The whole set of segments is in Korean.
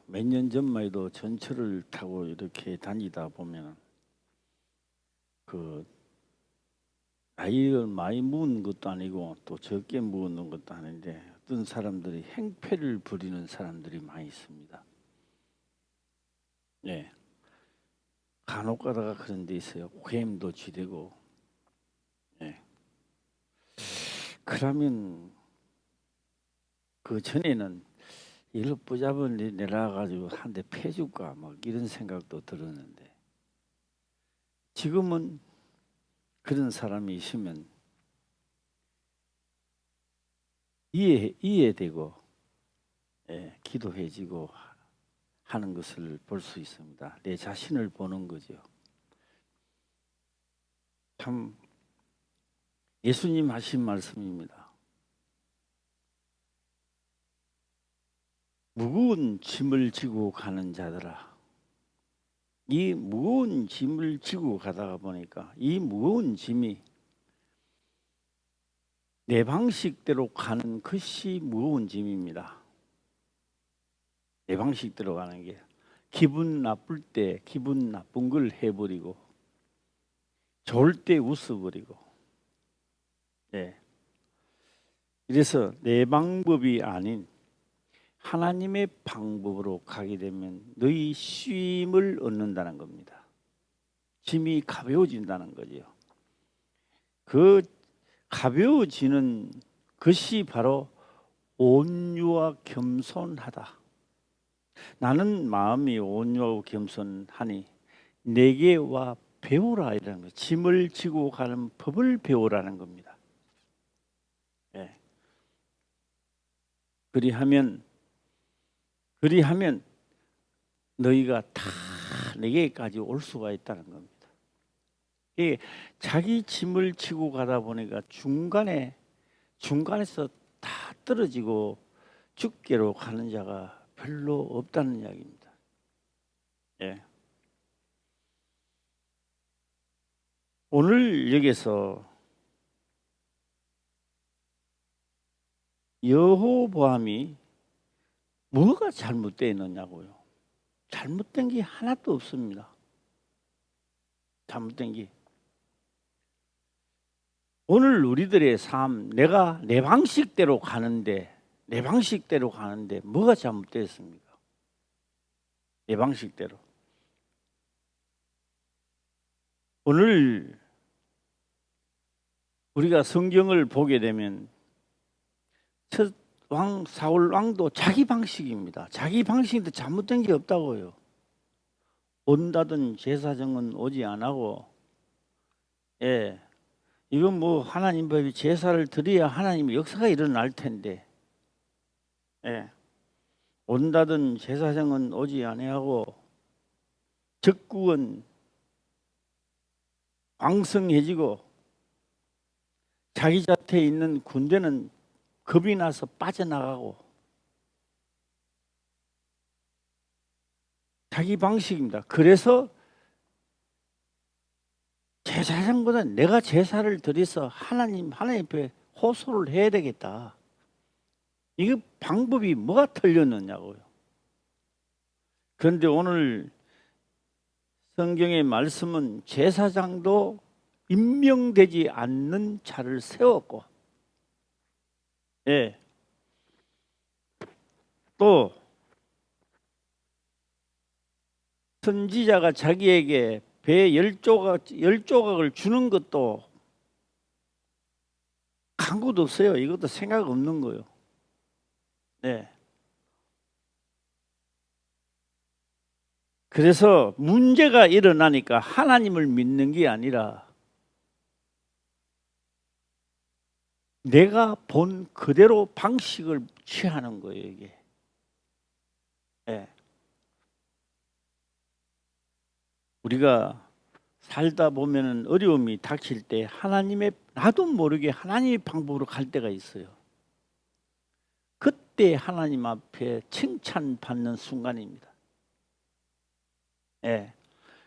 몇 년 전만 해도 전철을 타고 이렇게 다니다 보면 그 나이를 많이 먹은 것도 아니고 또 적게 먹는 것도 아닌데 어떤 사람들이 행패를 부리는 사람들이 많이 있습니다. 네, 간혹 가다가 그런 데 있어요. 폐임도 지대고. 네. 그러면 그 전에는 이걸 붙잡은 내려가지고 한 대 패줄까 막 이런 생각도 들었는데 지금은 그런 사람이 있으면 이해되고 기도해지고 하는 것을 볼 수 있습니다. 내 자신을 보는 거죠. 참 예수님 하신 말씀입니다. 무거운 짐을 지고 가는 자들아, 이 무거운 짐을 지고 가다가 보니까 이 무거운 짐이 내 방식대로 가는 것이 무거운 짐입니다. 내 방식대로 가는 게 기분 나쁠 때 기분 나쁜 걸 해버리고 좋을 때 웃어버리고 그래서 내 방법이 아닌 하나님의 방법으로 가게 되면 너희 쉼을 얻는다는 겁니다. 짐이 가벼워진다는 거죠. 그 가벼워지는 것이 바로 온유와 겸손하다. 나는 마음이 온유하고 겸손하니 내게 와 배우라 이라는 거예요. 짐을 지고 가는 법을 배우라는 겁니다. 그리하면 너희가 다 내게까지 올 수가 있다는 겁니다. 자기 짐을 지고 가다 보니까 중간에서 다 떨어지고 죽게로 가는 자가 별로 없다는 이야기입니다. 오늘 여기서 여호보암이 뭐가 잘못되어 있느냐고요. 잘못된 게 하나도 없습니다. 잘못된 게 오늘 우리들의 삶, 내가 내 방식대로 가는데 뭐가 잘못됐습니까? 내 방식대로. 오늘 우리가 성경을 보게 되면 첫 왕 사울 왕도 자기 방식입니다. 자기 방식인데 잘못된 게 없다고요. 온다던 제사장은 오지 안 하고, 이건 뭐 하나님 법이 제사를 드려야 하나님의 역사가 일어날 텐데, 온다던 제사장은 오지 아니하고 적국은 왕성해지고 자기 자태에 있는 군대는 겁이 나서 빠져나가고 자기 방식입니다. 그래서 제사장보다 내가 제사를 드려서 하나님 앞에 호소를 해야 되겠다. 이거 방법이 뭐가 틀렸느냐고요. 그런데 오늘 성경의 말씀은 제사장도 임명되지 않는 자를 세웠고, 또 선지자가 자기에게 배 10조각을 주는 것도 강구도 없어요. 이것도 생각 없는 거예요. 그래서 문제가 일어나니까 하나님을 믿는 게 아니라 내가 본 그대로 방식을 취하는 거예요, 이게. 우리가 살다 보면은 어려움이 닥칠 때 나도 모르게 하나님의 방법으로 갈 때가 있어요. 그때 하나님 앞에 칭찬받는 순간입니다.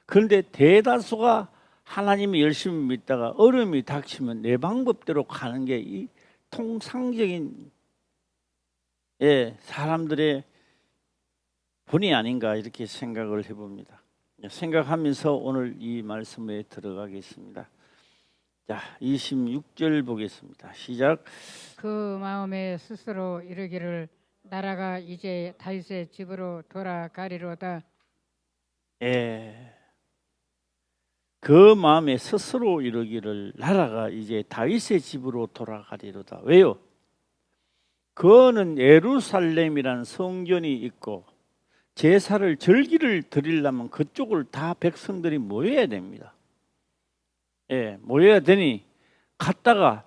그런데 대다수가 하나님을 열심히 믿다가 어려움이 닥치면 내 방법대로 가는 게 이 통상적인 사람들의 본의 아닌가 이렇게 생각을 해봅니다. 생각하면서 오늘 이 말씀에 들어가겠습니다. 자, 26절 보겠습니다. 시작. 그 마음에 스스로 이르기를 나라가 이제 다윗의 집으로 돌아가리로다. 예. 그 마음에 스스로 이르기를 나라가 이제 다윗의 집으로 돌아가리로다. 왜요? 그거는 예루살렘이란 성전이 있고 제사를 절기를 드리려면 그쪽을 다 백성들이 모여야 됩니다. 예, 모여야 되니 갔다가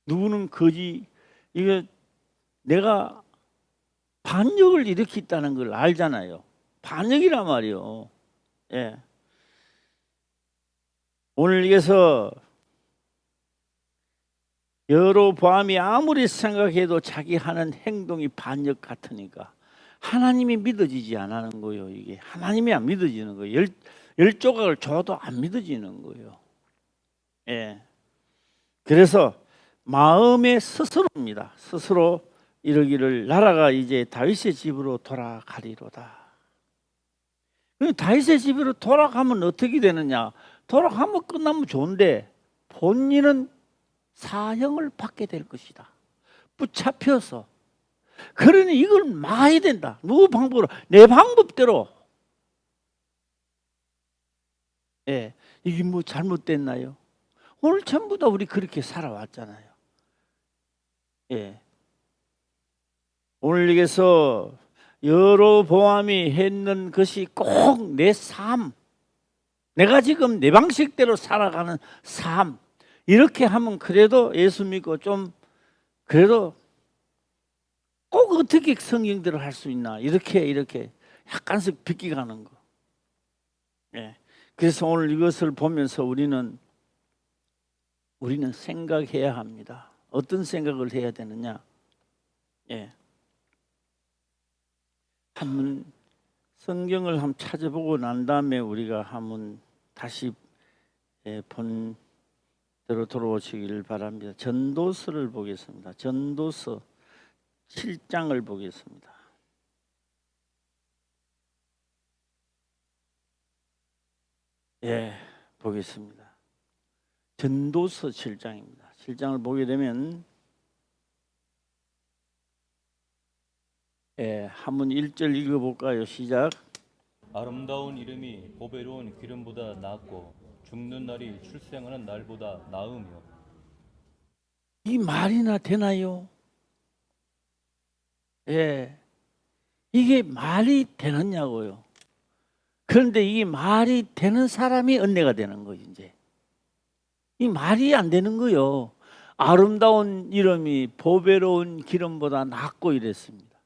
누구는 거지 이거 내가 반역을 일으켰다는 걸 알잖아요. 반역이란 말이요. 예. 오늘 여기서 여로보암이 아무리 생각해도 자기 하는 행동이 반역 같으니까 하나님이 믿어지지 않는 거예요. 이게 하나님이 안 믿어지는 거예요. 열 조각을 줘도 안 믿어지는 거예요. 예. 그래서 마음의 스스로입니다. 스스로 이르기를 나라가 이제 다윗의 집으로 돌아가리로다. 그럼 다윗의 집으로 돌아가면 어떻게 되느냐? 돌아가면 끝나면 좋은데 본인은 사형을 받게 될 것이다. 붙잡혀서. 그러니 이걸 막아야 된다. 누구 방법으로? 내 방법대로. 예, 이게 뭐 잘못됐나요? 오늘 전부 다 우리 그렇게 살아왔잖아요. 예. 오늘 여기서 여로보암이 했는 것이 꼭 내 삶, 내가 지금 내 방식대로 살아가는 삶, 이렇게 하면 그래도 예수 믿고 좀 그래도 꼭 어떻게 성경대로 할 수 있나 이렇게 약간씩 비껴가는 거. 예. 그래서 오늘 이것을 보면서 우리는 생각해야 합니다. 어떤 생각을 해야 되느냐? 예. 한번 성경을 한번 찾아보고 난 다음에 우리가 한번 다시 본대로 돌아오시길 바랍니다. 전도서를 보겠습니다. 전도서 7장을 보겠습니다. 예, 보겠습니다. 전도서 7장입니다. 7장을 보게 되면 한번 1절 읽어볼까요? 시작. 아름다운 이름이 보배로운 기름보다 낫고 죽는 날이 출생하는 날보다 나으며. 이 말이나 되나요? 예, 이게 말이 되느냐고요. 그런데 이게 말이 되는 사람이 은혜가 되는 거예요. 이제 이 말이 안 되는 거요. 아름다운 이름이 보배로운 기름보다 낫고 이랬습니다.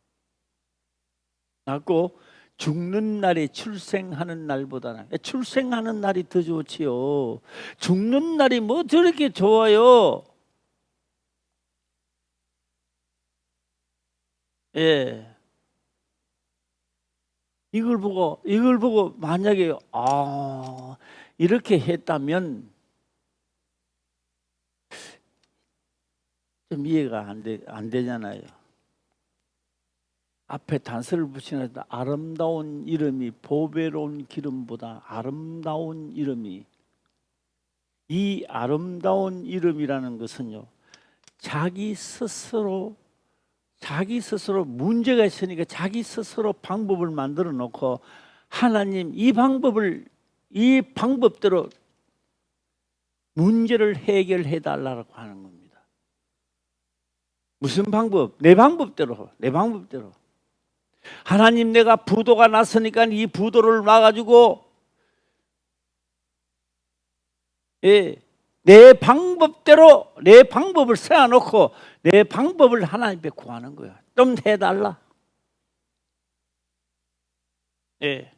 낫고 죽는 날에 출생하는 날보다는 출생하는 날이 더 좋지요. 죽는 날이 뭐 저렇게 좋아요. 예. 이걸 보고 만약에 이렇게 했다면 좀 이해가 안 되잖아요. 앞에 단서를 붙이는데 아름다운 이름이 보배로운 기름보다 아름다운 이름이, 이 아름다운 이름이라는 것은요, 자기 스스로 문제가 있으니까 자기 스스로 방법을 만들어 놓고 하나님 이 방법대로 문제를 해결해 달라고 하는 겁니다. 무슨 방법? 내 방법대로. 하나님, 내가 부도가 났으니까 이 부도를 막아주고, 내 방법대로 내 방법을 세워놓고 내 방법을 하나님께 구하는 거야. 좀 해달라. 내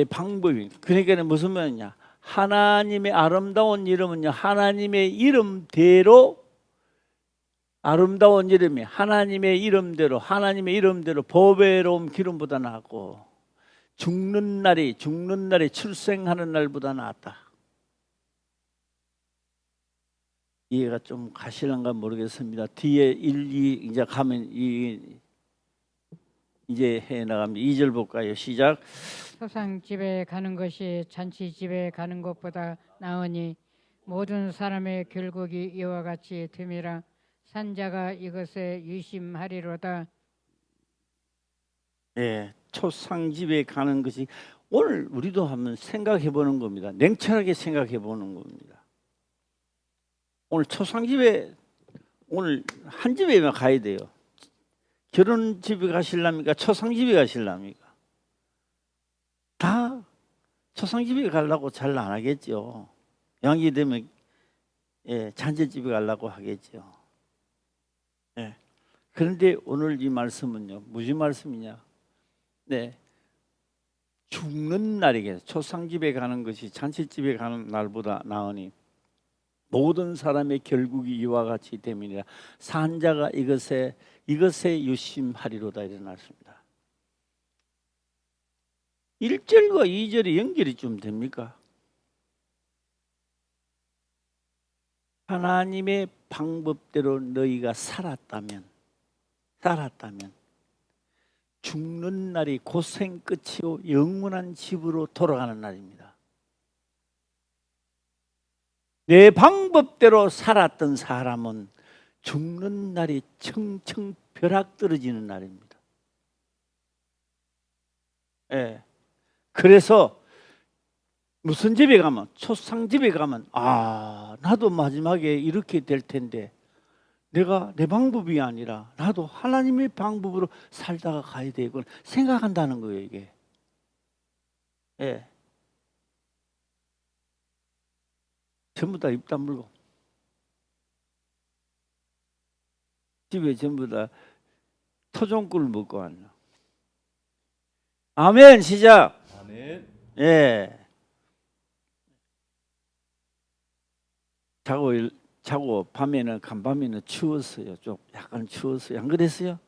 방법이. 그러니까 무슨 말이냐? 하나님의 아름다운 이름은요, 하나님의 이름대로, 아름다운 이름이 하나님의 이름대로 보배로운 기름보다 낫고 죽는 날이 출생하는 날보다 낫다. 이해가 좀 가실런가 모르겠습니다. 뒤에 1, 2 이제 가면 이제 해 나갑니다. 2절 볼까요? 시작. 소상집에 가는 것이 잔치집에 가는 것보다 나으니 모든 사람의 결국이 이와 같이 됨이라. 산자가 이것에 유심하리로다. 예, 초상집에 가는 것이 오늘 우리도 한번 생각해 보는 겁니다. 냉철하게 생각해 보는 겁니다. 오늘 초상집에 오늘 한 집에만 가야 돼요. 결혼집에 가실랍니까? 초상집에 가실랍니까? 다 초상집에 가려고 잘 안 하겠죠. 양이 되면 잔치집에 가려고 하겠죠. 예. 그런데 오늘 이 말씀은요, 무슨 말씀이냐? 네, 죽는 날이겠죠. 초상집에 가는 것이 잔치집에 가는 날보다 나으니 모든 사람의 결국이 이와 같이 됨이니라. 산자가 이것에 유심하리로다 일어났습니다. 1절과 2절이 연결이 좀 됩니까? 하나님의 방법대로 너희가 살았다면 죽는 날이 고생 끝이요 영원한 집으로 돌아가는 날입니다. 내 방법대로 살았던 사람은 죽는 날이 청청 벼락 떨어지는 날입니다. 예. 그래서 무슨 집에 가면, 초상집에 가면 나도 마지막에 이렇게 될 텐데 내가 내 방법이 아니라 나도 하나님의 방법으로 살다가 가야 되고 생각한다는 거예요, 이게. 예. 전부 다 입 다물고 집에 전부 다 토종꿀을 먹고 왔나. 아멘. 시작. 아멘. 예. 자고 밤에는 간밤에는 추웠어요. 좀 약간 추웠어요. 안 그랬어요?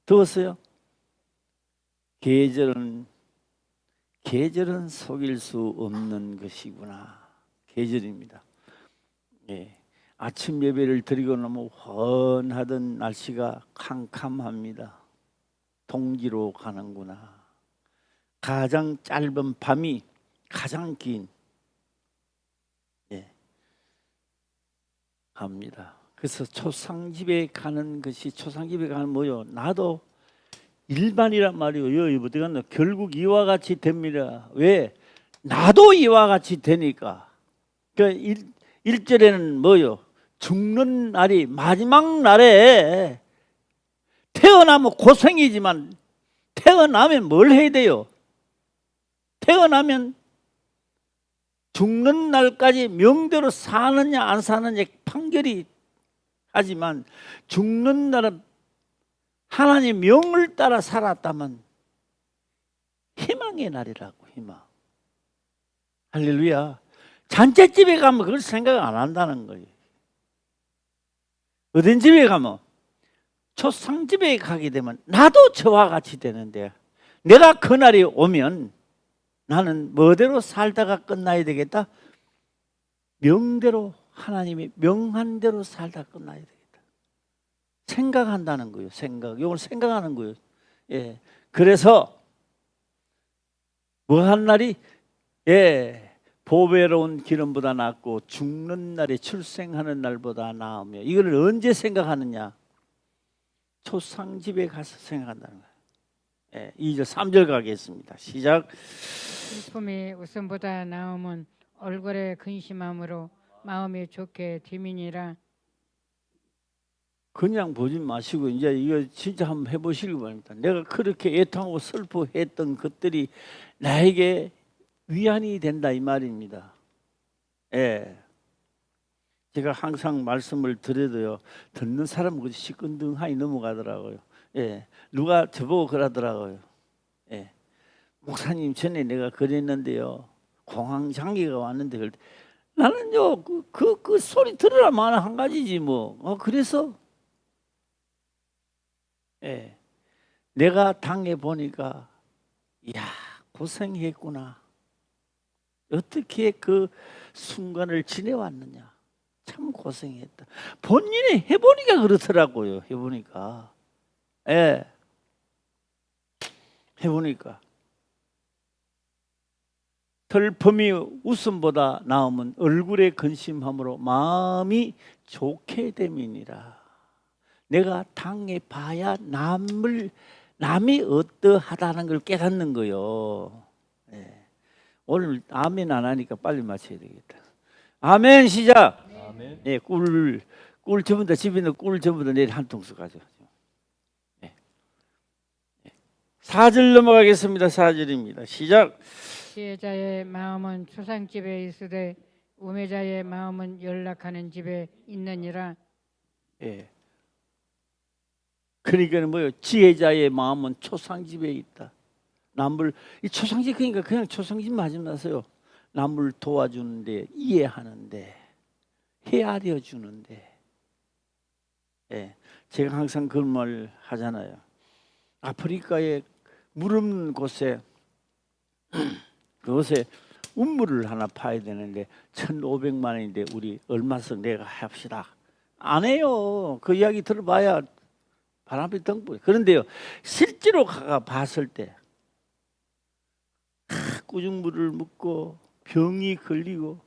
더웠어요? 계절은 속일 수 없는 것이구나. 계절입니다. 예. 아침 예배를 드리고 너무 훤하던 날씨가 캄캄합니다. 동지로 가는구나. 가장 짧은 밤이 가장 긴 합니다. 그래서 초상집에 가는 것이 초상집에 가는 뭐요? 나도 일반이란 말이요. 어디 갔나? 결국 이와 같이 됩니다. 왜? 나도 이와 같이 되니까. 그러니까 1절에는 뭐요? 죽는 날이 마지막 날에 태어나면 고생이지만 태어나면 뭘 해야 돼요? 태어나면 죽는 날까지 명대로 사느냐 안 사느냐 판결이 하지만 죽는 날은 하나님 명을 따라 살았다면 희망의 날이라고. 희망. 할렐루야. 잔치집에 가면 그걸 생각 안 한다는 거예요. 어떤 집에 가면 초상집에 가게 되면 나도 저와 같이 되는데 내가 그날이 오면 나는 뭐대로 살다가 끝나야 되겠다? 명대로 하나님이 명한 대로 살다 끝나야 되겠다. 생각한다는 거예요. 이걸 생각하는 거예요. 예. 그래서 뭐 한 날이 보배로운 기름보다 낫고 죽는 날에 출생하는 날보다 나으며 이걸 언제 생각하느냐? 초상집에 가서 생각한다는 거예요. 2절 3절 가겠습니다. 시작. 슬픔이 웃음보다 나음은 얼굴에 근심함으로 마음이 좋게 됨이니라. 그냥 보지 마시고 이제 이거 진짜 한번 해보시기 바랍니다. 내가 그렇게 애통하고 슬퍼했던 것들이 나에게 위안이 된다 이 말입니다. 제가 항상 말씀을 드려도요, 듣는 사람은 그저 시큰둥하니 넘어가더라고요. 누가 저보고 그러더라고요. 목사님 전에 내가 그랬는데요, 공황장애가 왔는데 나는요 그 소리 들으라면 한 가지지 뭐. 그래서 내가 당해 보니까 이야 고생했구나. 어떻게 그 순간을 지내왔느냐. 참 고생했다. 본인이 해보니까 그렇더라고요. 해보니까. 예. 해보니까. 슬픔이 웃음보다 나음은 얼굴에 근심함으로 마음이 좋게 됨이니라. 내가 당해봐야 남이 어떠하다는 걸 깨닫는 거요. 예. 오늘 아멘 안 하니까 빨리 마쳐야 되겠다. 아멘 시작. 아멘. 예, 꿀 전부 다 집에 있는 꿀 전부 다 내일 한 통씩 가져. 예. 4절 넘어가겠습니다. 4절입니다. 시작. 지혜자의 마음은 초상집에 있으되 우매자의 마음은 연락하는 집에 있느니라. 예. 그러니까 뭐요? 지혜자의 마음은 초상집에 있다. 남을 이 초상집 그러니까 그냥 초상집 맞으면 나서요. 남을 도와주는데 이해하는데 헤아려 주는데. 예. 제가 항상 그런 말 하잖아요. 아프리카의 물 없는 곳에 그곳에 우물을 하나 파야 되는데 1,500만 원인데 우리 얼마씩 내가 합시다. 안 해요. 그 이야기 들어봐야 바람이 덩불. 그런데요, 실제로 가가 봤을 때 꾸중물을 묻고 병이 걸리고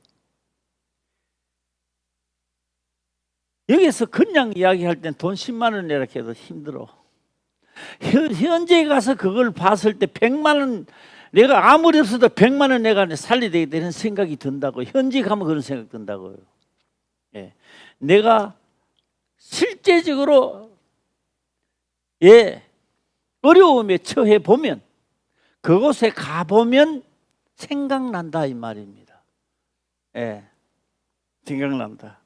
여기서 그냥 이야기할 땐 돈 10만 원 내라 해도 힘들어. 현재 가서 그걸 봤을 때 100만 원 내가 아무리 없어도 100만 원 내가 살려야 되겠다는 생각이 든다고. 현지 가면 그런 생각 든다고요. 예. 내가 실제적으로 어려움에 처해 보면 그곳에 가보면 생각난다 이 말입니다. 예. 생각난다.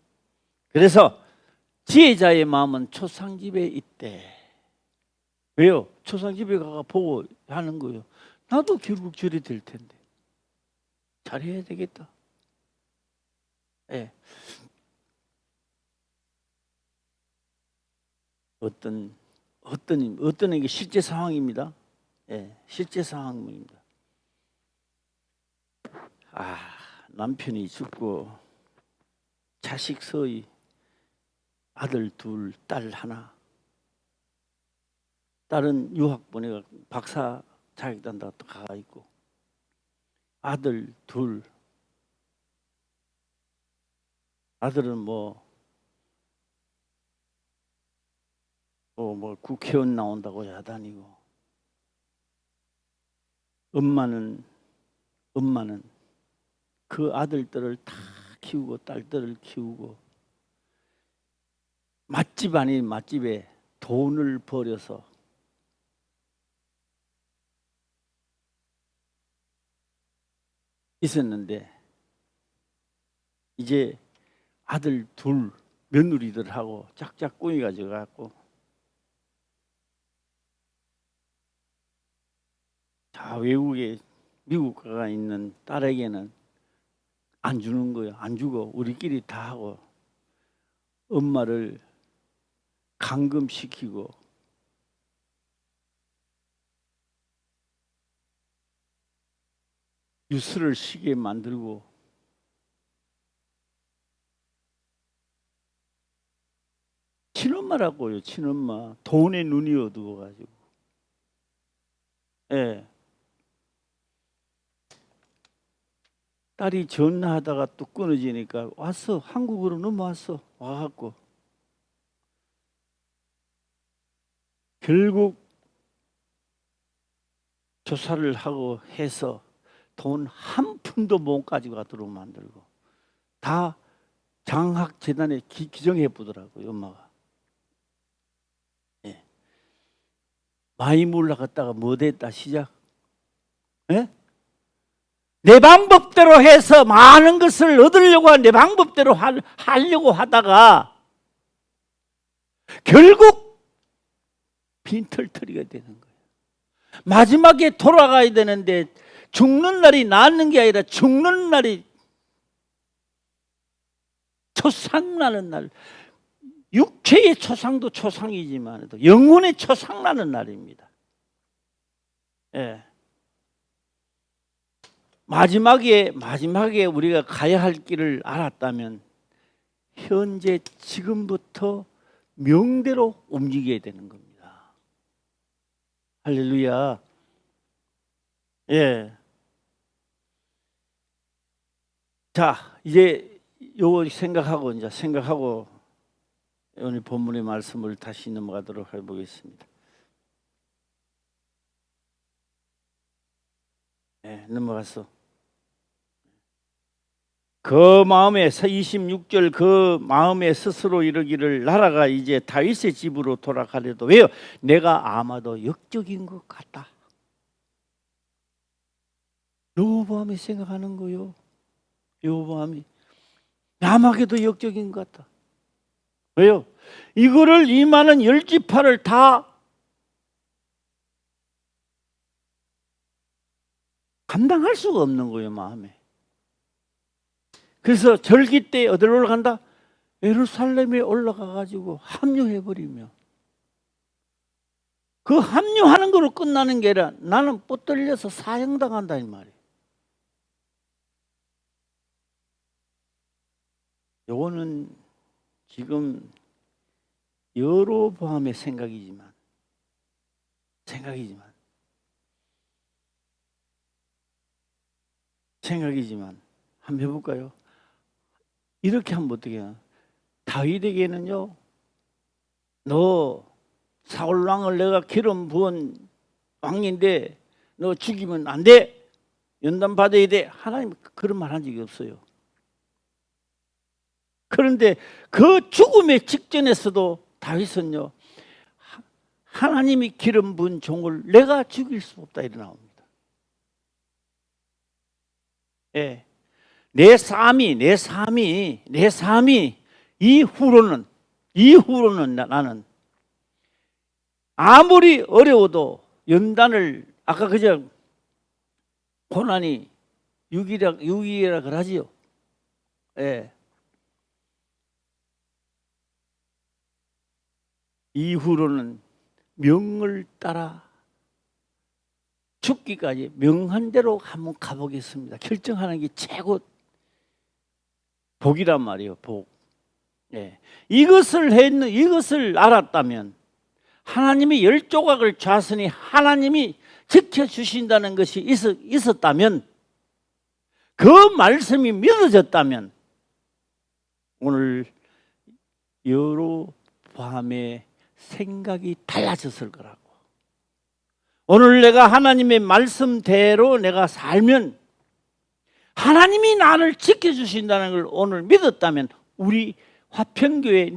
그래서 지혜자의 마음은 초상집에 있대. 왜요? 초상집에 가서 보고 하는 거예요. 나도 결국 저리 될 텐데 잘해야 되겠다. 예. 어떤 이게 실제 상황입니다. 예, 실제 상황입니다. 남편이 죽고 자식 서희 아들 둘, 딸 하나. 딸은 유학 보내가 박사 자격단 다 가 있고 아들 둘. 아들은 뭐 국회의원 나온다고 야단이고 엄마는 그 아들들을 다 키우고 딸들을 키우고 맛집 아닌 맛집에 돈을 버려서 있었는데 이제 아들 둘 며느리들하고 짝짝 꾸미가지고 갖고 다 외국에 미국 가가 있는 딸에게는 안 주는 거예요. 안 주고 우리끼리 다 하고 엄마를 감금시키고 유서를 시게 만들고 친엄마라고요. 친엄마 돈에 눈이 어두워가지고 예. 딸이 전화하다가 또 끊어지니까 왔어. 한국으로 넘어왔어. 와갖고 결국 조사를 하고 해서 돈 한 푼도 못 가지고 가도록 만들고 다 장학재단에 기정해 보더라고요. 엄마가. 예. 많이 몰라갔다가 뭐 됐다 시작. 예? 내 방법대로 해서 많은 것을 얻으려고 내 방법대로 하려고 하다가 결국 빈털터리가 되는 거예요. 마지막에 돌아가야 되는데 죽는 날이 낫는 게 아니라 죽는 날이 초상나는 날. 육체의 초상도 초상이지만 영혼의 초상나는 날입니다. 예. 마지막에 우리가 가야 할 길을 알았다면 현재 지금부터 명대로 움직여야 되는 겁니다. 할렐루야. 예. 자, 이제 요거 생각하고 오늘 본문의 말씀을 다시 넘어가도록 해보겠습니다. 네, 넘어가서 그 마음에 26절 그 마음에 스스로 이르기를 나라가 이제 다윗의 집으로 돌아가려도 왜요? 내가 아마도 역적인 것 같다. 여호보암이 생각하는 거요. 여호보암이 아마게도 역적인 것 같다. 왜요? 이거를 이 많은 10지파를 다 감당할 수가 없는 거예요, 마음에. 그래서 절기 때 어디로 올라간다? 예루살렘에 올라가 가지고 합류해 버리며 그 합류하는 거로 끝나는 게 아니라 나는 뻗들려서 사형당한다 이 말이에요. 요거는 지금 여로보암의 생각이지만 한번 해볼까요? 이렇게 하면 어떻게 해요? 다윗에게는요, 너 사울 왕을 내가 기름 부은 왕인데 너 죽이면 안 돼. 연단 받아야 돼. 하나님 그런 말 한 적이 없어요. 그런데 그 죽음의 직전에서도 다윗은요, 하나님이 기름 부은 종을 내가 죽일 수 없다 이래 나옵니다. 예. 내 삶이 이후로는 나는 아무리 어려워도 연단을 아까 그저 고난이 유기라 그러지요. 예. 이후로는 명을 따라 죽기까지 명한 대로 한번 가보겠습니다. 결정하는 게 최고 복이란 말이에요. 복. 예. 이것을 알았다면 하나님이 10조각을 좌선히 하나님이 지켜주신다는 것이 있었다면 그 말씀이 믿어졌다면 오늘 여로보암의 생각이 달라졌을 거라고. 오늘 내가 하나님의 말씀대로 내가 살면 하나님이 나를 지켜주신다는 걸 오늘 믿었다면 우리 화평교회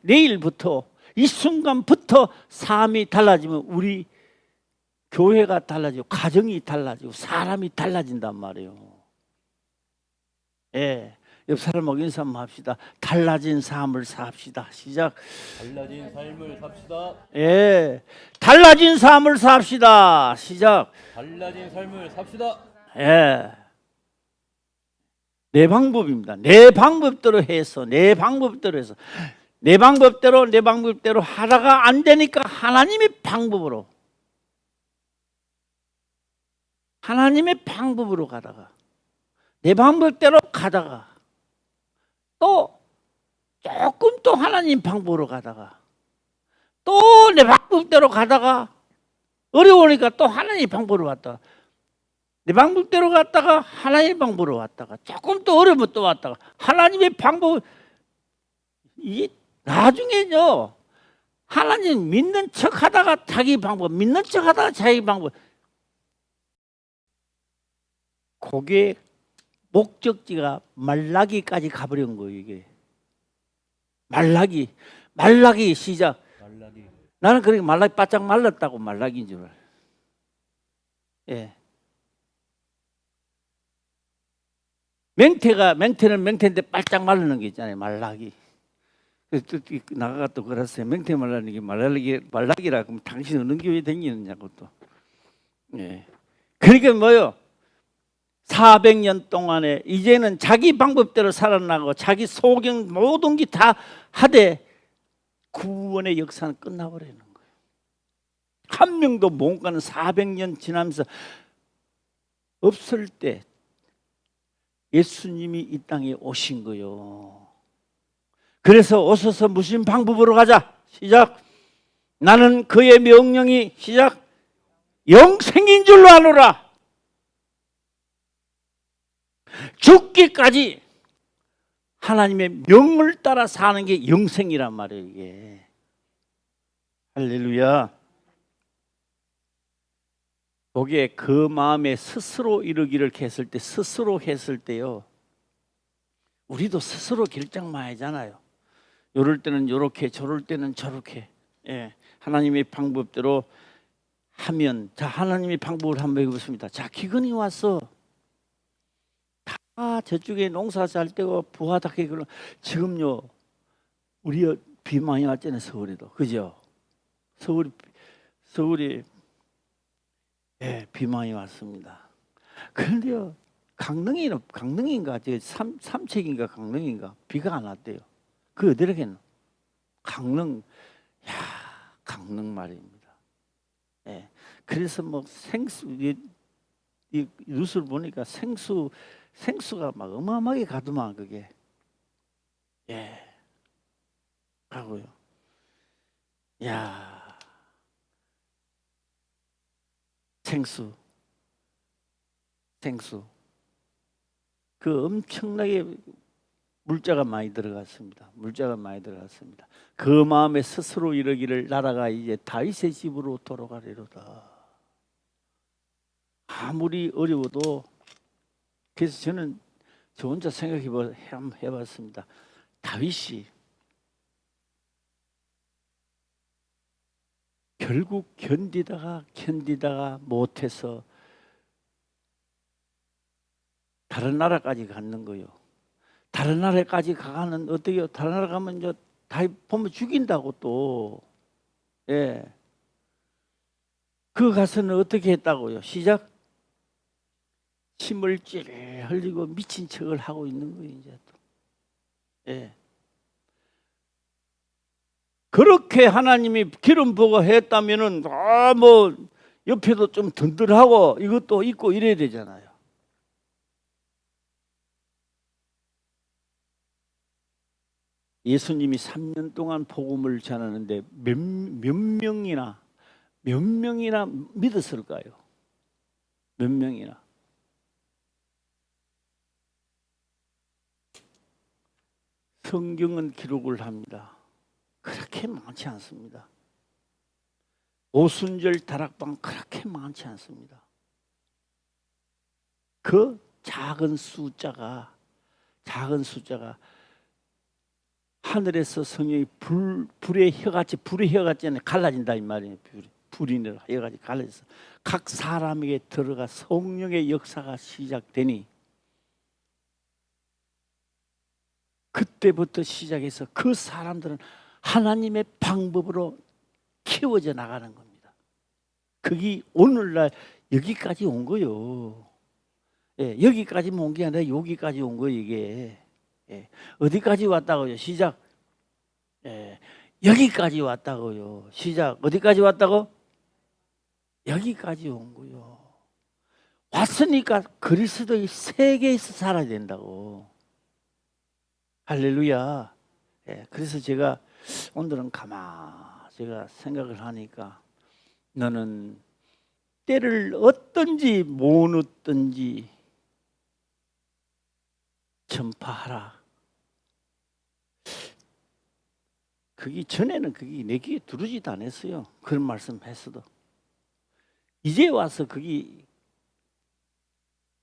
내일부터 이 순간부터 삶이 달라지면 우리 교회가 달라지고 가정이 달라지고 사람이 달라진단 말이에요. 예. 옆 사람하고 인사 한번 합시다. 달라진 삶을 삽시다. 시작. 달라진 삶을 삽시다. 예. 달라진 삶을 삽시다. 시작. 달라진 삶을 삽시다. 예. 내 방법입니다. 내 방법대로 해서 내 방법대로 하다가 안 되니까 하나님의 방법으로 가다가 내 방법대로 가다가 또 조금 또 하나님 방법으로 가다가 또 내 방법대로 가다가 어려우니까 또 하나님 방법으로 왔다가 내 방법대로 갔다가 하나님 방법으로 왔다가 조금 또 어려우면 또 왔다가 하나님의 방법. 이 나중에요 하나님 믿는 척 하다가 자기 방법, 믿는 척 하다가 자기 방법, 그게 목적지가 말라기까지 가버린 거예요. 이게 말라기 시작. 말라기. 나는 그렇게 말라기 바짝 말랐다고 말라기인 줄 알아요. 예. 맹태는 맹태인데 바짝 말르는 게 있잖아요. 말라기. 나가가 또 그랬어요. 맹태 말라는 게 말라기라 그럼 당신 어느 교회 다니느냐고 또. 예. 그러니까 뭐요? 400년 동안에 이제는 자기 방법대로 살아나고 자기 소경 모든 게 다 하되 구원의 역사는 끝나버리는 거예요. 한 명도 못 가는 400년 지나면서 없을 때 예수님이 이 땅에 오신 거요. 그래서 오소서 무슨 방법으로 가자. 시작. 나는 그의 명령이 시작 영생인 줄로 아노라. 죽기까지 하나님의 명을 따라 사는 게 영생이란 말이에요. 이게 할렐루야. 거기에 그 마음에 스스로 이루기를 했을 때, 스스로 했을 때요, 우리도 스스로 결정만 하잖아요. 요럴 때는 요렇게, 저럴 때는 저렇게. 예, 하나님의 방법대로 하면, 자, 하나님의 방법을 한번 해보겠습니다. 자, 기근이 왔어. 다 저쪽에 농사 잘 때고 부하답게 그러. 지금요, 우리 비 많이 왔잖아요. 서울에도, 그죠? 서울이 예, 비 많이 왔습니다. 그런데요, 강릉인가, 삼책인가 강릉인가 비가 안 왔대요. 그 어디라겠노? 강릉, 야, 강릉 말입니다. 예, 그래서 뭐 생수, 이 뉴스를 보니까 생수가 막 어마어마하게 가더만 그게. 예, 하고요. 야. 생수 그 엄청나게 물자가 많이 들어갔습니다. 그 마음에 스스로 이르기를 나라가 이제 다윗의 집으로 돌아가리로다. 아무리 어려워도. 그래서 저는 저 혼자 해봤습니다. 다윗이 결국 견디다가 못해서 다른 나라까지 갔는 거요. 다른 나라까지 가는 어떻게요? 다른 나라 가면 이제 다 보면 죽인다고 또. 예. 그 가서는 어떻게 했다고요? 시작. 침을 찌릿 흘리고 미친 척을 하고 있는 거예요, 이제 또. 예. 그렇게 하나님이 기름 부어 했다면은 뭐 옆에도 좀 든든하고 이것도 있고 이래야 되잖아요. 예수님이 3년 동안 복음을 전하는데 몇 명이나 믿었을까요? 몇 명이나? 성경은 기록을 합니다. 그렇게 많지 않습니다. 오순절 다락방 그렇게 많지 않습니다. 그 작은 숫자가 하늘에서 성령이 불의 혀같이 갈라진다 이 말이에요. 불이 혀같이 갈라져서 각 사람에게 들어가 성령의 역사가 시작되니 그때부터 시작해서 그 사람들은 하나님의 방법으로 키워져 나가는 겁니다. 그게 오늘날 여기까지 온 거요. 예, 여기까지만 온 게 아니라 여기까지 온 거예요, 이게. 예, 어디까지 왔다고요? 시작. 예, 여기까지 왔다고요. 시작. 어디까지 왔다고? 여기까지 온 거요. 왔으니까 그리스도의 세계에서 살아야 된다고. 할렐루야. 예, 그래서 제가 오늘은 제가 생각을 하니까 너는 때를 얻든지 못 얻든지 전파하라. 그게 전에는 그게 내 귀에 들어오지도 않았어요. 그런 말씀 했어도. 이제 와서 그게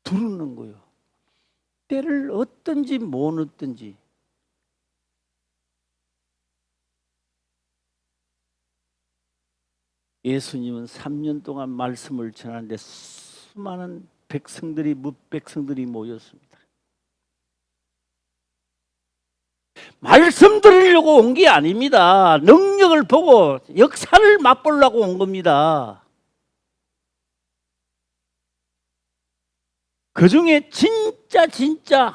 들어오는 거예요. 때를 얻든지 못 얻든지. 예수님은 3년 동안 말씀을 전하는데 수많은 백성들이 모였습니다. 말씀 드리려고 온 게 아닙니다. 능력을 보고 역사를 맛보려고 온 겁니다. 그 중에 진짜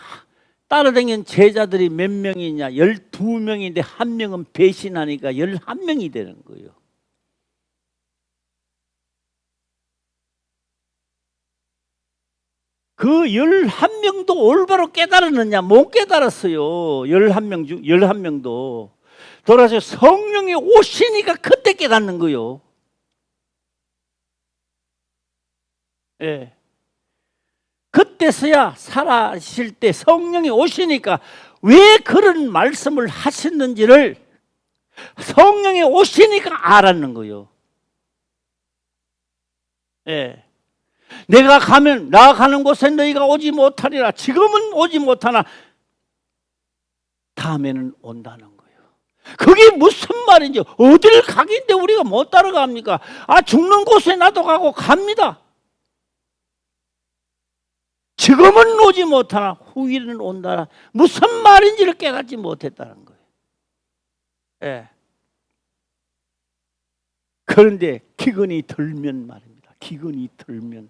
따라다니는 제자들이 몇 명이냐? 12명인데 한 명은 배신하니까 11명이 되는 거예요. 그 11명도 올바로 깨달았느냐? 못 깨달았어요. 11명도. 돌아서 성령이 오시니까 그때 깨닫는 거요. 예. 그때서야 살아실 때 성령이 오시니까 왜 그런 말씀을 하셨는지를 성령이 오시니까 알았는 거요. 예. 내가 가면 나 가는 곳에 너희가 오지 못하리라. 지금은 오지 못하나 다음에는 온다는 거예요. 그게 무슨 말인지. 어딜 가긴데 우리가 못 따라갑니까? 아, 죽는 곳에 나도 가고 갑니다. 지금은 오지 못하나 후일은 온다라. 무슨 말인지를 깨닫지 못했다는 거예요. 예. 그런데 기근이 들면 말입니다. 기근이 들면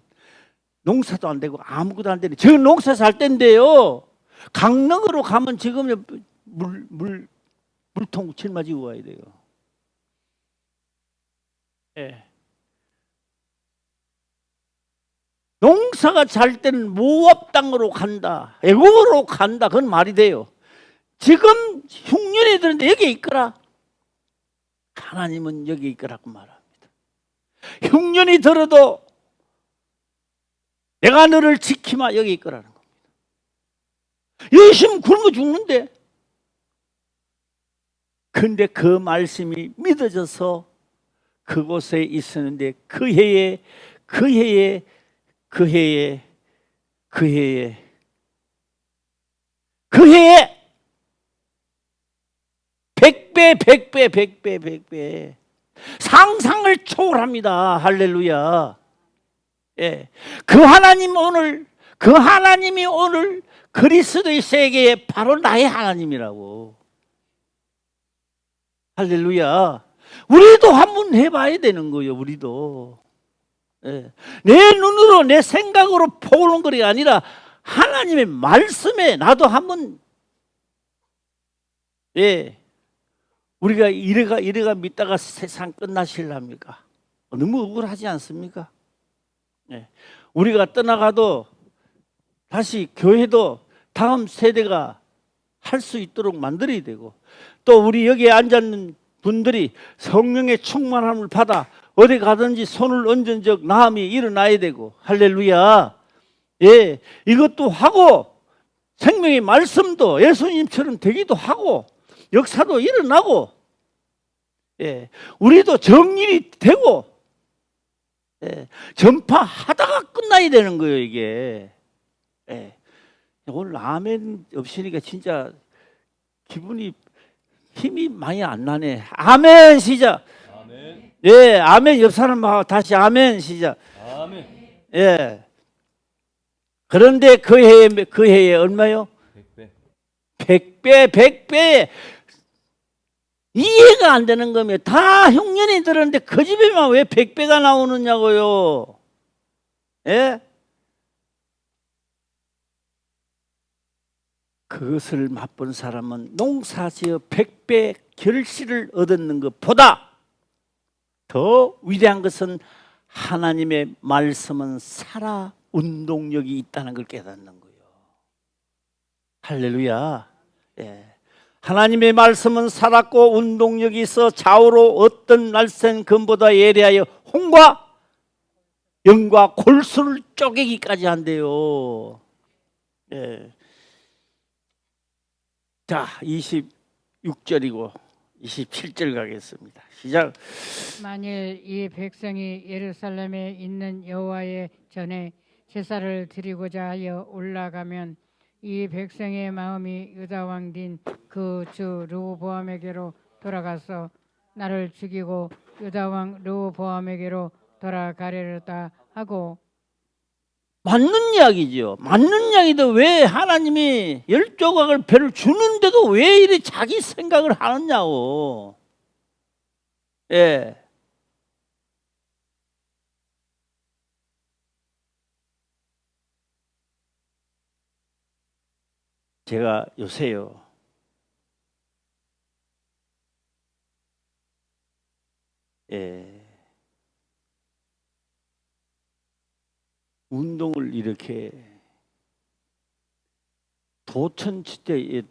농사도 안 되고 아무것도 안 되는. 지금 농사 살 때인데요. 강릉으로 가면 지금 물통 짊어지고 와야 돼요. 예. 농사가 잘 때는 모압 땅으로 간다, 애국으로 간다. 그건 말이 돼요. 지금 흉년이 드는데 여기 있거라. 하나님은 여기 있거라고 말합니다. 흉년이 들어도 내가 너를 지키마, 여기 있거라는 겁니다. 여기 있으면 굶어 죽는데. 근데 그 말씀이 믿어져서 그곳에 있었는데 그 해에 100배 상상을 초월합니다. 할렐루야. 예. 그 하나님이 오늘 그리스도의 세계에 바로 나의 하나님이라고. 할렐루야. 우리도 한번 해봐야 되는 거예요. 우리도. 예. 내 눈으로 내 생각으로 보는 것이 아니라 하나님의 말씀에 나도 한번, 예, 우리가 이래가 믿다가 세상 끝나실랍니까? 너무 억울하지 않습니까? 예. 우리가 떠나가도 다시 교회도 다음 세대가 할 수 있도록 만들어야 되고, 또 우리 여기에 앉아있는 분들이 성령의 충만함을 받아 어디 가든지 손을 얹은 적 나음이 일어나야 되고. 할렐루야. 예, 이것도 하고 생명의 말씀도 예수님처럼 되기도 하고 역사도 일어나고, 예, 우리도 정일이 되고, 예, 전파하다가 끝나야 되는 거예요 이게. 예. 오늘 아멘 없으니까 진짜 힘이 많이 안 나네. 아멘 시작. 아멘. 예, 아멘. 옆 사람하고 다시 아멘 시작. 아멘. 예. 그런데 그 해에 얼마요? 100배. 100배. 이해가 안 되는 거면 다 흉년이 들었는데 그 집에만 왜 100배가 나오느냐고요. 예? 그것을 맛본 사람은 농사지어 100배 결실을 얻는 것보다 더 위대한 것은 하나님의 말씀은 살아 운동력이 있다는 걸 깨닫는 거예요. 할렐루야. 예. 하나님의 말씀은 살았고 운동력이 있어 좌우로 어떤 날쌘 금보다 예리하여 홍과 영과 골수를 쪼개기까지 한대요. 예. 자, 26절이고 27절 가겠습니다. 시작. 만일 이 백성이 예루살렘에 있는 여호와의 전에 제사를 드리고자 하여 올라가면 이 백성의 마음이 유다 왕인 그 주 르호보암에게로 돌아가서 나를 죽이고 유다 왕 르호보암에게로 돌아가려다 하고. 맞는 이야기죠. 맞는 이야기도 왜 하나님이 10조각을 배를 주는데도 왜 이리 자기 생각을 하느냐고. 예. 제가 요새요, 예, 운동을 이렇게 도천천이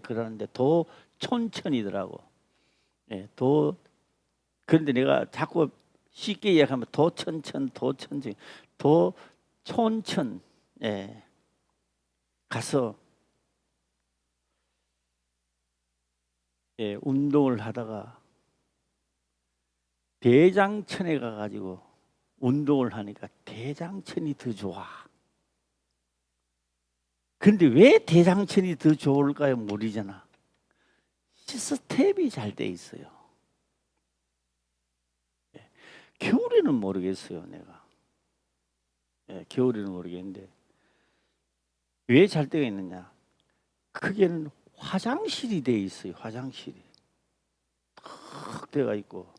그러는데 도촌천이더라고. 예, 그런데 내가 자꾸 쉽게 이야기하면 도촌천, 예, 가서 예, 운동을 하다가 대장천에 가가지고 운동을 하니까 대장천이 더 좋아. 근데 왜 대장천이 더 좋을까요? 모르잖아. 시스템이 잘 돼 있어요. 예, 겨울에는 모르겠어요, 내가. 예, 겨울에는 모르겠는데 왜 잘 되어 있느냐? 크게는 화장실이 돼 있어요. 화장실이 탁 되어 있고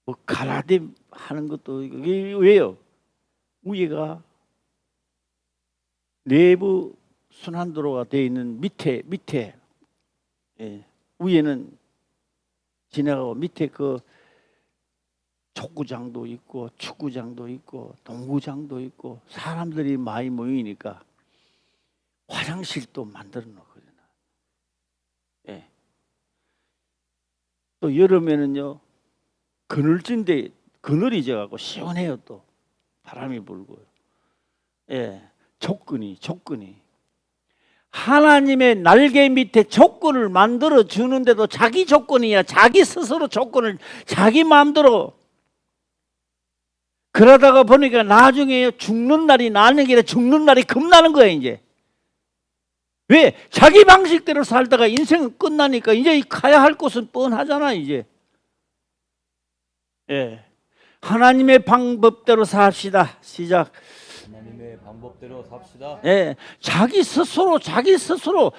뭐 가라데 하는 것도 이게 왜요? 위에가 내부 순환도로가 되어 있는 밑에 예, 위에는 지나가고 밑에 그 족구장도 있고 축구장도 있고 농구장도 있고 사람들이 많이 모이니까 화장실도 만들어 놓거든요. 예. 또 여름에는요 그늘진데 그늘이 져갖고 시원해요. 또 바람이 불고요. 예, 조건이 하나님의 날개 밑에 조건을 만들어 주는데도 자기 조건이야. 자기 스스로 조건을 자기 마음대로. 그러다가 보니까 나중에 죽는 날이 나는 게 아니라 죽는 날이 겁나는 거야. 이제 왜? 자기 방식대로 살다가 인생은 끝나니까 이제 가야 할 곳은 뻔하잖아. 이제 예, 하나님의 방법대로 삽시다. 시작. 하나님의 방법대로 삽시다. 예, 자기 스스로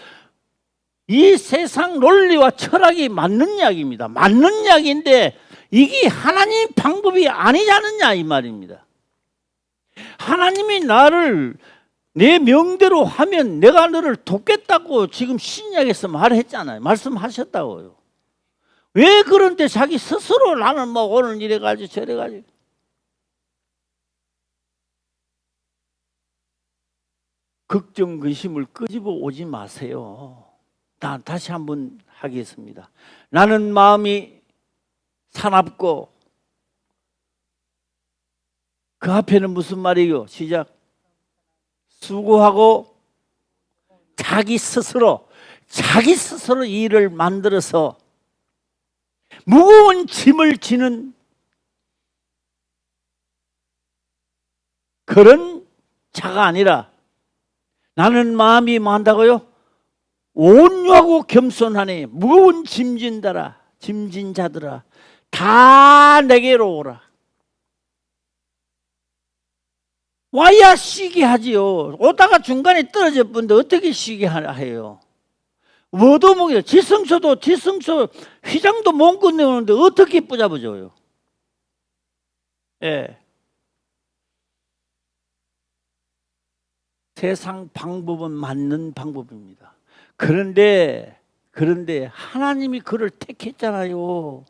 이 세상 논리와 철학이 맞는 이야기입니다. 맞는 이야기인데 이게 하나님 방법이 아니잖느냐 이 말입니다. 하나님이 나를 내 명대로 하면 내가 너를 돕겠다고 지금 신약에서 말했잖아요. 말씀하셨다고요. 왜 그런데 자기 스스로 나는 뭐 오늘 이래가지고 저래가지고 걱정 근심을 끄집어 오지 마세요. 나 다시 한번 하겠습니다. 나는 마음이 사납고 그 앞에는 무슨 말이에요? 시작. 수고하고 자기 스스로 일을 만들어서 무거운 짐을 지는 그런 자가 아니라 나는 마음이 뭐한다고요? 온유하고 겸손하니 무거운 짐진 자들아 다 내게로 오라. 와야 쉬게 하지요. 오다가 중간에 떨어져 본데 어떻게 쉬게 해요? 뭐도 먹어요. 지성소 휘장도 못 건네오는데 어떻게 붙잡아줘요? 예. 세상 방법은 맞는 방법입니다. 그런데 하나님이 그를 택했잖아요.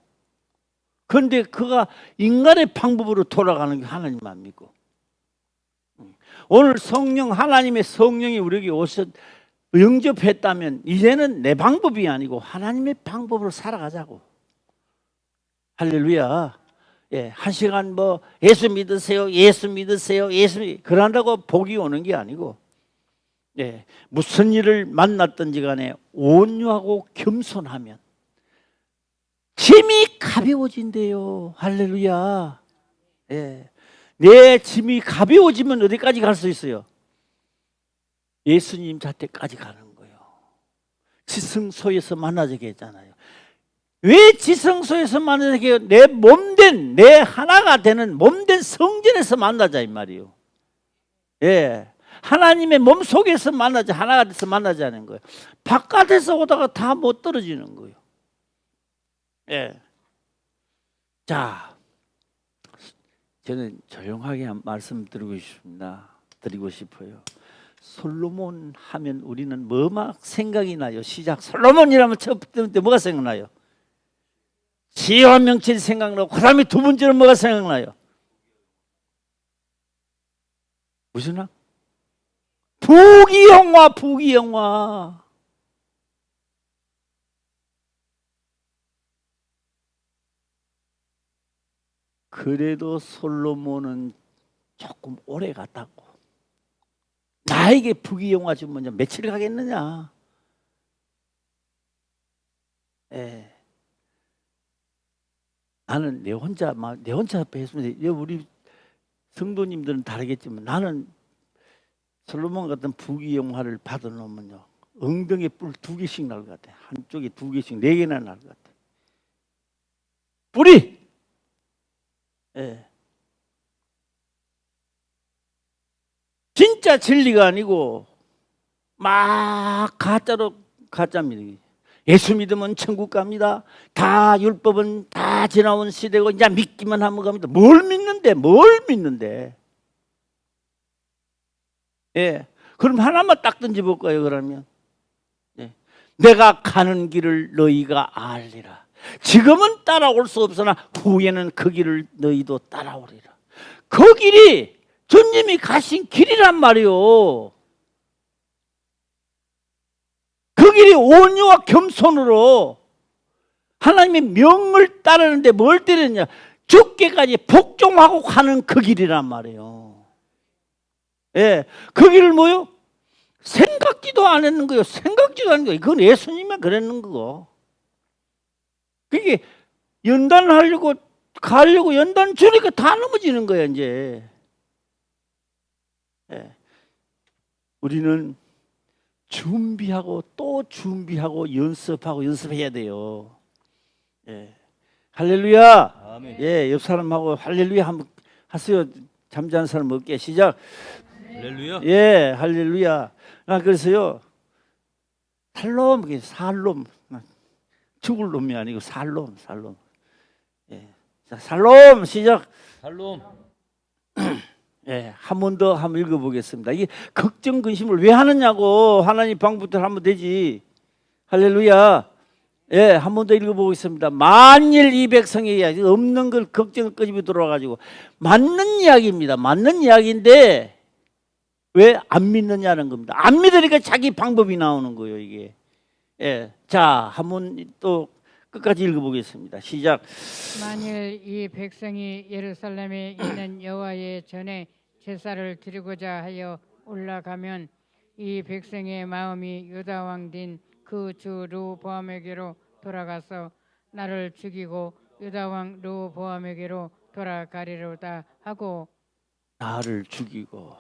그런데 그가 인간의 방법으로 돌아가는 게 하나님만 믿고 오늘 하나님의 성령이 우리에게 영접했다면 이제는 내 방법이 아니고 하나님의 방법으로 살아가자고. 할렐루야. 예, 한 시간 뭐 예수 믿으세요. 그런다고 복이 오는 게 아니고 예, 무슨 일을 만났든지 간에 온유하고 겸손하면 짐이 가벼워진대요. 할렐루야. 예, 내 짐이 가벼워지면 어디까지 갈 수 있어요? 예수님 자태까지 가는 거예요. 지성소에서 만나자게 했잖아요. 왜 지성소에서 만나자게 해요? 내 하나가 되는 몸된 성전에서 만나자 이 말이에요. 예, 하나님의 몸 속에서 만나자, 하나가 돼서 만나자는 거예요. 바깥에서 오다가 다 못 떨어지는 거예요. 예. 자, 저는 조용하게 한 말씀 드리고 싶어요. 솔로몬 하면 우리는 막 생각이 나요? 시작. 솔로몬이라면 첫 번째 뭐가 생각나요? 지혜와 명철이 생각나고 그 다음에 두 번째는 뭐가 생각나요? 무슨 학? 부귀영화, 부귀영화. 그래도 솔로몬은 조금 오래 갔다고. 나에게 부귀영화 주면 며칠 가겠느냐. 예. 나는 내 혼자 했으면 우리 성도님들은 다르겠지만 나는 솔로몬 같은 부귀영화를 받아놓으면요 엉덩이에 뿔 2개씩 날 것 같아. 한쪽에 2개씩 4개나 날 것 같아. 뿔이. 예. 진짜 진리가 아니고 막 가짜입니다. 예수 믿으면 천국 갑니다. 다 율법은 다 지나온 시대고 이제 믿기만 하면 갑니다. 뭘 믿는데? 예. 그럼 하나만 딱 던져볼까요, 그러면? 예. 내가 가는 길을 너희가 알리라. 지금은 따라올 수 없으나 후에는 그 길을 너희도 따라오리라. 그 길이 주님이 가신 길이란 말이요. 그 길이 온유와 겸손으로 하나님의 명을 따르는데 뭘 때렸냐? 죽게까지 복종하고 가는 그 길이란 말이에요. 예, 그 길을 뭐요? 생각지도 안 했는 거예요. 생각지도 않는 거예요. 그건 예수님만 그랬는 거고. 그게 연단하려고 가려고 연단 주니까 다 넘어지는 거예요, 이제. 예. 우리는 준비하고 또 준비하고 연습해야 돼요. 예. 할렐루야. 아멘. 예, 옆 사람하고 할렐루야 한번 하세요. 잠자는 사람 없게. 시작. 할렐루야. 예, 할렐루야. 그래서요. 살롬. 죽을 놈이 아니고 살롬. 예. 자, 살롬 시작. 살롬. 예, 한 번 더 한번 읽어보겠습니다. 이게 걱정 근심을 왜 하느냐고. 하나님 방법대로 하면 되지. 할렐루야. 예, 한 번 더 읽어보겠습니다. 만일 이 백성의 이야기 없는 걸 걱정을 끄집어 들어와가지고 맞는 이야기입니다. 맞는 이야기인데 왜 안 믿느냐는 겁니다. 안 믿으니까 자기 방법이 나오는 거예요, 이게. 예, 자, 한 번 또 끝까지 읽어보겠습니다. 시작. 만일 이 백성이 예루살렘에 있는 여호와의 전에 제사를 드리고자 하여 올라가면 이 백성의 마음이 유다 왕된 그 주 르호보암에게로 돌아가서 나를 죽이고 유다 왕 르호보암에게로 돌아가리로다 하고 나를 죽이고.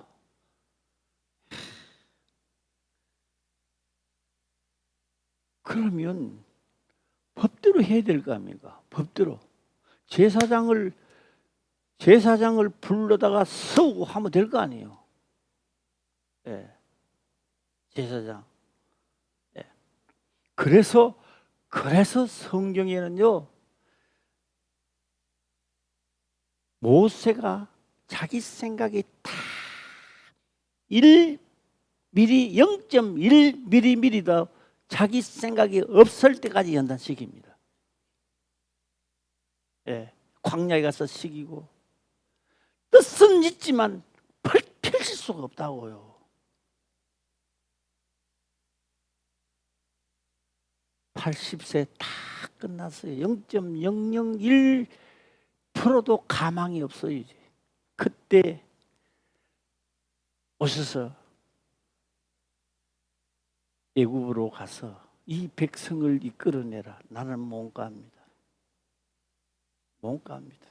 그러면 법대로 해야 될 거 아닙니까? 법대로 제사장을 불러다가 세우고 하면 될 거 아니에요. 예. 제사장. 예. 그래서 성경에는요 모세가 자기 생각이 다 1mm 0.1mm도 자기 생각이 없을 때까지 연단시킵니다. 예, 광야에 가서 시키고 뜻은 있지만 펼칠 수가 없다고요. (80세) 다 끝났어요. 0.001%도 가망이 없어요. 이제. 그때 오셔서 애굽으로 가서 이 백성을 이끌어내라. 나는 못 갑니다. 못 갑니다.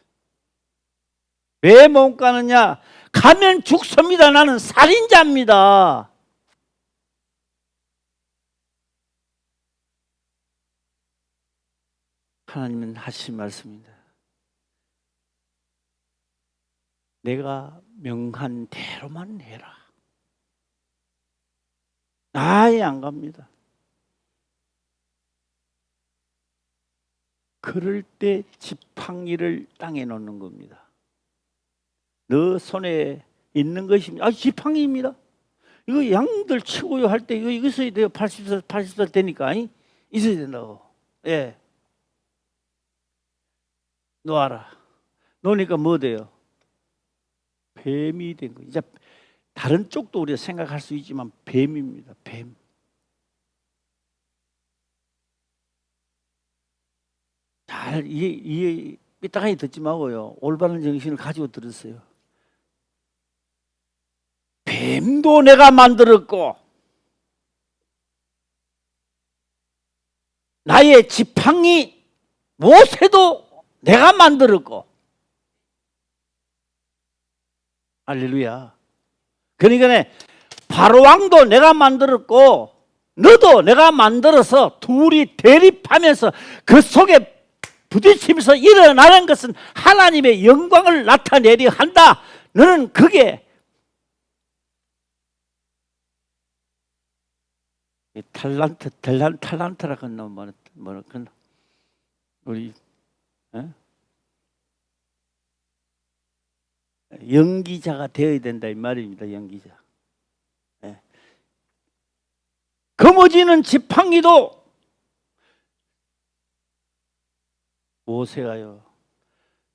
왜 못 가느냐? 가면 죽습니다. 나는 살인자입니다. 하나님은 하신 말씀입니다. 내가 명한 대로만 해라. 아예 안 갑니다. 그럴 때 지팡이를 땅에 놓는 겁니다. 너 손에 있는 것입니다. 지팡이입니다. 이거 양들 치고요 할 때 이거 있어야 돼요. 80살 되니까 있어야 된다고. 예. 놓아라. 놓으니까 뭐 돼요? 뱀이 된 거예요. 이제 다른 쪽도 우리가 생각할 수 있지만 뱀입니다. 뱀. 잘 이해 삐딱하게 듣지 마고요. 올바른 정신을 가지고 들으세요. 뱀도 내가 만들었고 나의 지팡이 모세도 내가 만들었고. 할렐루야. 그러니까 바로왕도 내가 만들었고 너도 내가 만들어서 둘이 대립하면서 그 속에 부딪히면서 일어나는 것은 하나님의 영광을 나타내려 한다. 너는 그게 탈란트라고 하는 뭐는 우리 연기자가 되어야 된다 이 말입니다. 연기자. 거머쥐는 지팡이도 모세가요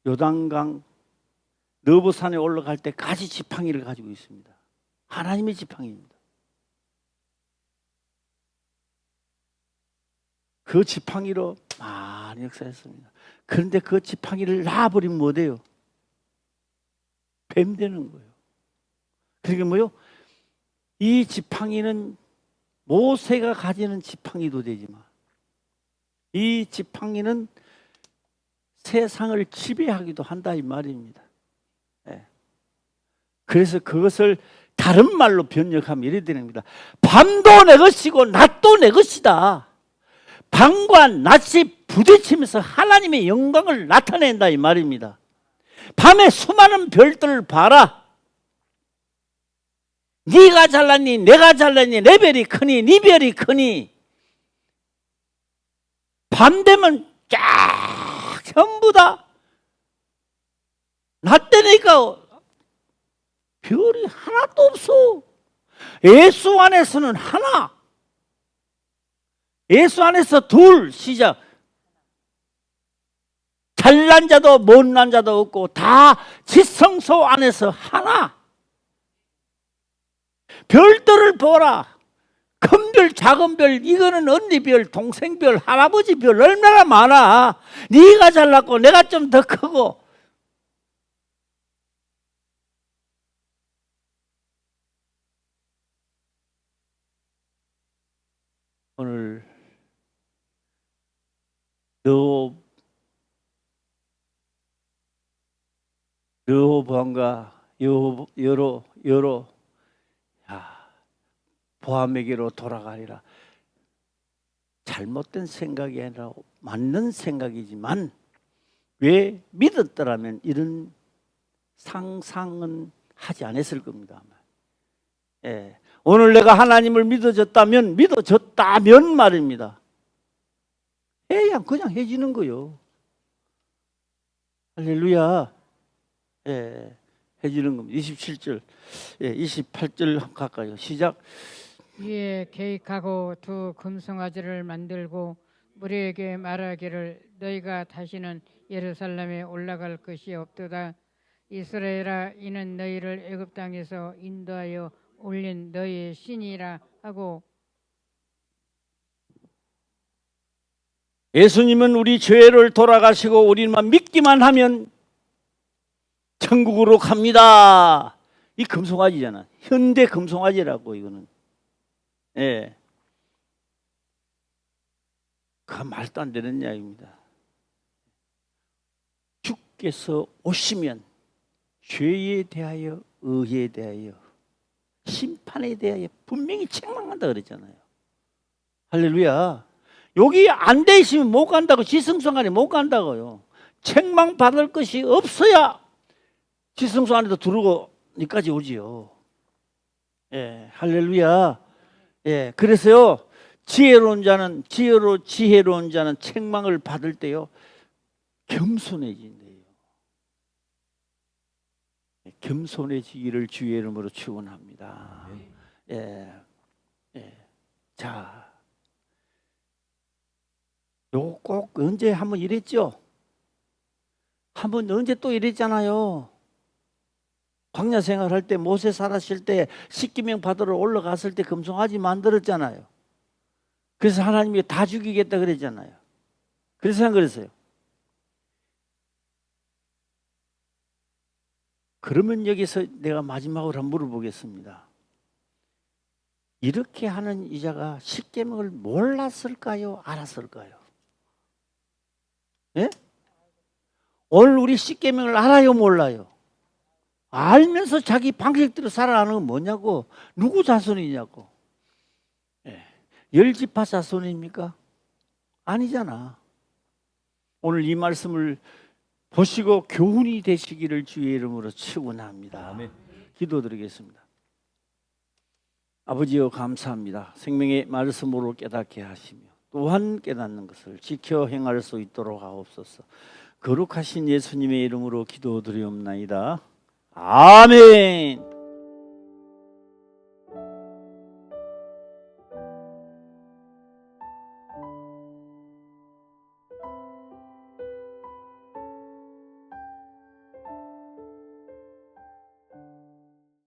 요단강 너보산에 올라갈 때 가지 지팡이를 가지고 있습니다. 하나님의 지팡이입니다. 그 지팡이로 많이 역사했습니다. 그런데 그 지팡이를 놔버리면 뭐 돼요? 뱀 되는 거예요. 그러니까 뭐요? 이 지팡이는 모세가 가지는 지팡이도 되지만 이 지팡이는 세상을 지배하기도 한다 이 말입니다. 그래서 그것을 다른 말로 번역하면 이래 되는 겁니다. 밤도 내 것이고 낮도 내 것이다. 밤과 낮이 부딪히면서 하나님의 영광을 나타낸다 이 말입니다. 밤에 수많은 별들을 봐라. 네가 잘났니 내가 잘났니 내 별이 크니 네 별이 크니 밤 되면 쫙 전부 다 낮 되니까 별이 하나도 없어. 예수 안에서는 하나, 예수 안에서 둘 시작. 잘난 자도 못난 자도 없고 다 지성소 안에서 하나. 별들을 보라. 큰 별, 작은 별, 이거는 언니 별, 동생 별, 할아버지 별 얼마나 많아. 네가 잘났고 내가 좀 더 크고. 오늘 여호보암과 여로 보암에게로 돌아가리라. 잘못된 생각이 아니라 맞는 생각이지만 왜 믿었더라면 이런 상상은 하지 않았을 겁니다. 오늘 내가 하나님을 믿어졌다면 말입니다. 그냥 해지는 거요. 할렐루야. 해지는 겁니다. 27절, 28절 가까이 시작. 위에 계획하고 두 금송아지를 만들고 무리에게 말하기를 너희가 다시는 예루살렘에 올라갈 것이 없도다. 이스라엘아 이는 너희를 애굽 땅에서 인도하여 올린 너희의 신이라 하고. 예수님은 우리 죄를 돌아가시고 우리만 믿기만 하면 천국으로 갑니다. 이 금송아지잖아. 현대 금송아지라고 이거는. 그 말도 안 되는 이야기입니다. 주께서 오시면 죄에 대하여 의에 대하여 심판에 대하여 분명히 책망한다 그랬잖아요. 할렐루야. 여기 안 돼 있으면 못 간다고. 지성소 안에 못 간다고요. 책망받을 것이 없어야 지성소 안에도 들어오고 니까지 오지요. 할렐루야. 그래서요 지혜로운 자는 책망을 받을 때요 겸손해진대요. 겸손해지기를 주의 이름으로 축원합니다. 자, 요거 꼭 언제 한번 이랬죠? 한번 언제 또 이랬잖아요. 광야 생활할 때 모세 살았을 때 십계명 받으러 올라갔을 때 금송아지 만들었잖아요. 그래서 하나님이 다 죽이겠다 그랬잖아요. 그래서 안 그랬어요? 그러면 여기서 내가 마지막으로 한번 물어보겠습니다. 이렇게 하는 이자가 십계명을 몰랐을까요? 알았을까요? 예? 오늘 우리 십계명을 알아요? 몰라요? 알면서 자기 방식대로 살아가는 건 뭐냐고. 누구 자손이냐고. 예. 열지파 자손입니까? 아니잖아. 오늘 이 말씀을 보시고 교훈이 되시기를 주의 이름으로 축원합니다. 아멘. 기도드리겠습니다. 아버지여 감사합니다. 생명의 말씀으로 깨닫게 하시며 또한 깨닫는 것을 지켜 행할 수 있도록 하옵소서. 거룩하신 예수님의 이름으로 기도드리옵나이다. 아멘.